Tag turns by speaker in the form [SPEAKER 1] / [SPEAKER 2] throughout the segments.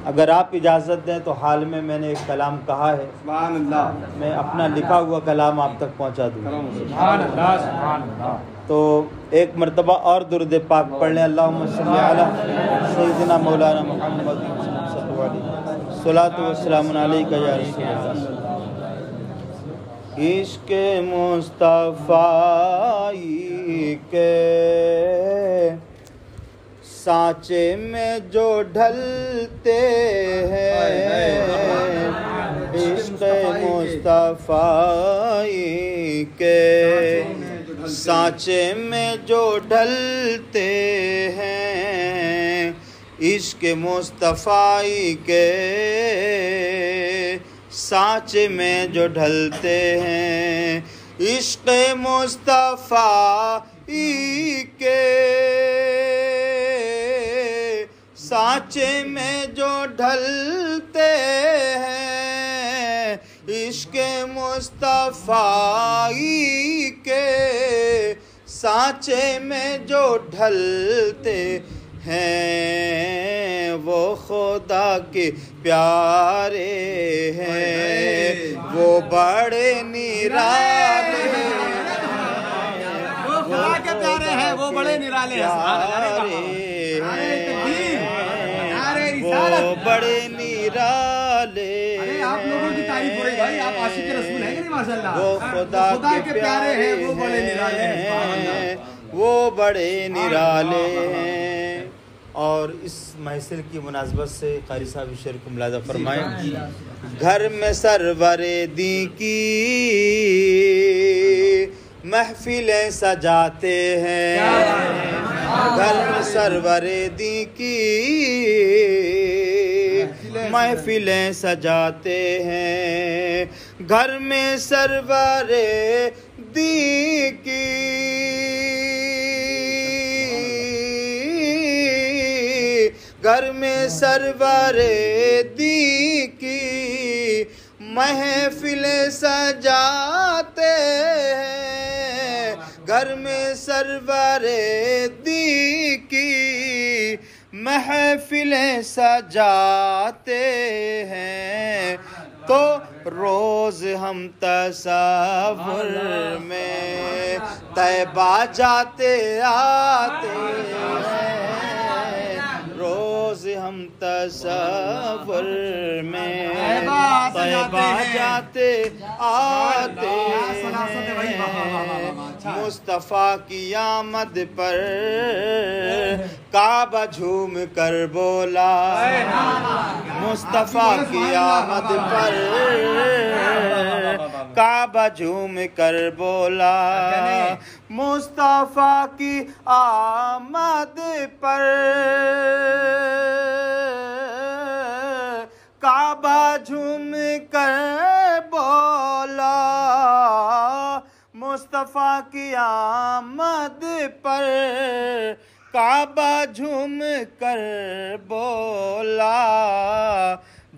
[SPEAKER 1] अगर आप इजाज़त दें तो हाल में मैंने एक कलाम कहा है,
[SPEAKER 2] सुभान अल्लाह,
[SPEAKER 1] मैं अपना लिखा हुआ कलाम आप तक पहुंचा दूँ।
[SPEAKER 2] सुभान अल्लाह, सुभान अल्लाह।
[SPEAKER 1] तो एक मरतबा और दुरूद पाक पढ़ लें। अल्लाहुम्मा सल्ली अला सय्यिदिना मौलाना मुहम्मद सल्लल्लाहु अलैहि सलातु वस्सलामु अलैका या रसूल अल्लाह। इश्क़ मुस्तफ़ाई के सांचे में जो ढलते हैं, इश्क़ मुस्तफ़ाई के सांचे में जो ढलते हैं, इश्क़ मुस्तफ़ाई के सांचे में जो ढलते हैं, इश्क़ मुस्तफ़ाई के सांचे में जो ढलते हैं, इश्क़ मुस्तफ़ाई के सांचे में जो ढलते हैं, वो खुदा के प्यारे हैं, वो बड़े निराले हैं,
[SPEAKER 2] वो खुदा के प्यारे हैं, वो बड़े निराले हैं,
[SPEAKER 1] वो बड़े निराले।
[SPEAKER 2] आप लोगों की तारीफ हो रही भाई, आप आशिक रसूल हैं कि नहीं माशाल्लाह।
[SPEAKER 1] वो खुदा के प्यारे हैं,
[SPEAKER 2] वो बड़े निराले हैं,
[SPEAKER 1] वो बड़े निराले हैं। और इस महफिल की मुनासबत से क़ारी साहब शेर को मुलाज़ा फरमाएं। घर में सरवरे दी की महफिलें सजाते हैं, घर में सरवरे दी की महफिलें सजाते हैं, घर में सरवरे दी की घर में सरवरे दी की महफिलें सजाते हैं, घर में सरवरे दी की महफिलें सजाते हैं। तो रोज़ हम तसव्वुर में तैबा जाते आते हैं, रोज़ हम तसव्वुर में तैबा जाते आते हैं। मुस्तफ़ा की आमद पर काबा झूम कर बोला, मुस्तफ़ा की आमद पर काबा झूम कर बोला, मुस्तफ़ा की आमद पर काबा झूम कर बोला, मुस्तफ़ा की आमद पर काबा झूम कर बोला।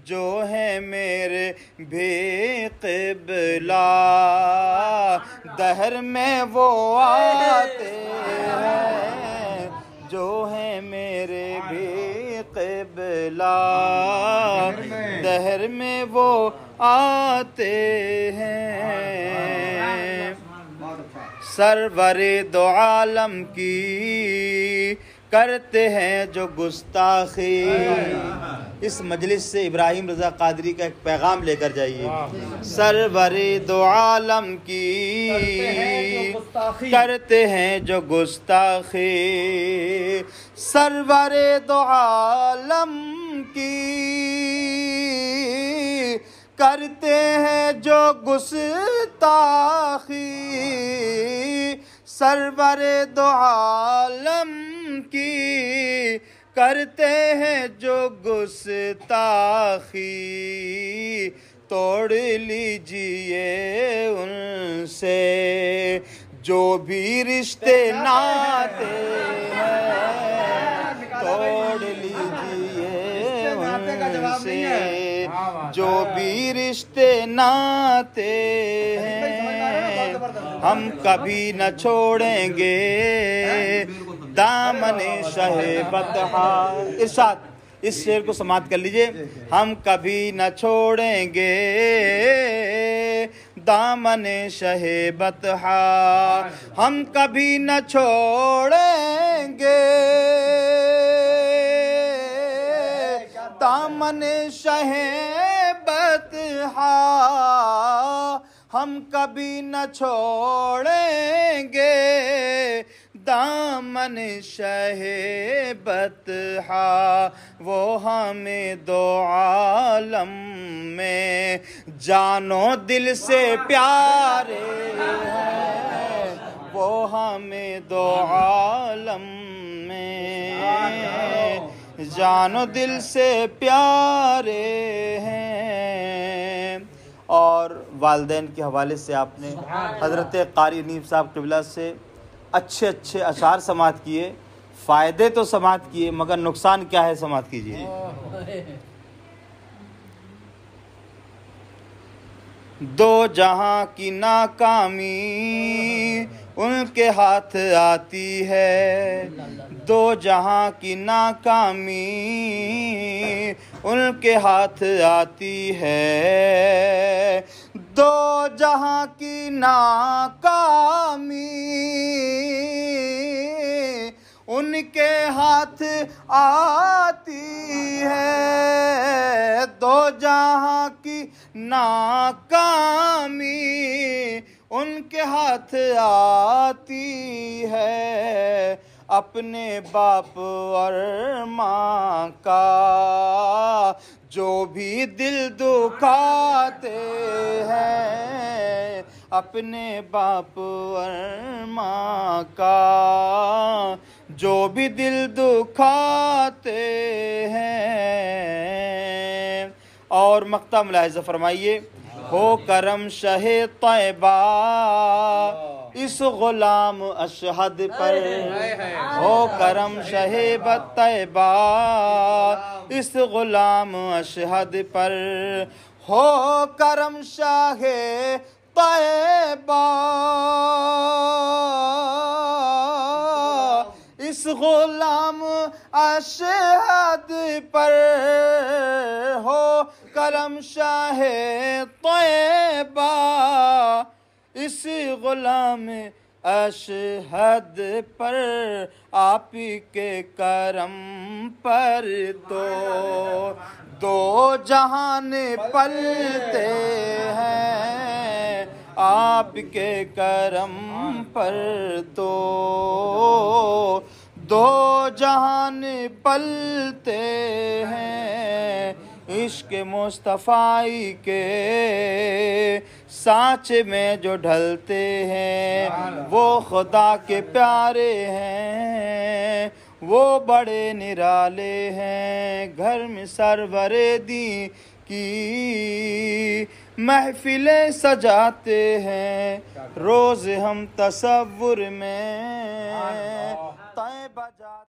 [SPEAKER 1] जो है मेरे बेक़िबला दहर में वो आते हैं, जो है मेरे बेक़िबला दहर में वो आते हैं। सरवरे दो आलम की करते हैं जो गुस्ताखी। इस मजलिस से इब्राहिम रज़ा क़ादरी का एक पैगाम लेकर जाइए। सरवरे दो आलम की करते हैं जो गुस्ताखी, सरवरे दो आलम की करते हैं जो गुस्ताखी, सरवरे दो आलम की करते हैं जो गुस्ताखी। तोड़ लीजिए उनसे जो भी रिश्ते नाते हैं, तोड़ लीजिए उनसे जो भी रिश्ते नाते हैं। हम कभी न छोड़ेंगे दामने शहे बतहा। इरशाद इस शेर को समाप्त कर लीजिए। हम कभी न छोड़ेंगे दामने शहे बतहा, हम कभी न छोड़ेंगे दामने शहे बतहा, हम कभी न छोड़ेंगे दामन शहे बतहा। वो हमें दो आलम में जानो दिल से प्यारे हैं, वो हमें दो आलम में जानो दिल से प्यारे हैं। और वालिदैन के हवाले से आपने हज़रत क़ारी नीफ साहब क़िबला से अच्छे अच्छे अशार समात किए, फ़ायदे तो समात किए मगर नुकसान क्या है समात कीजिए। दो जहां की नाकामी उनके हाथ आती है, दो जहां की नाकामी उनके हाथ आती है, दो जहां की नाकामी उनके हाथ आती है, दो जहां की नाकामी उनके हाथ आती है। अपने बाप और माँ का जो भी दिल दुखाते हैं, अपने बाप और माँ का जो भी दिल दुखाते हैं। और मक्ता मुलाहिज़ा फरमाइए। हो करम शहे तैबा इस गुलाम अशहद पर, हो करम शहे तैबा इस गुलाम अशहद पर, हो करम शाहे तैबा इस गुलाम अशहद पर, हो करम शाहे तैबा इस गुलाम अशहद पर। आप के करम पर तो दो जहान पलते हैं, आपके करम पर तो दो जहान पलते हैं। इश्क मुस्तफ़ाई के सांचे में जो ढलते हैं, वो खुदा के प्यारे हैं, वो बड़े निराले हैं। घर में सरवरे दी की महफिलें सजाते हैं, रोज़ हम तसव्वुर में तैबा जाते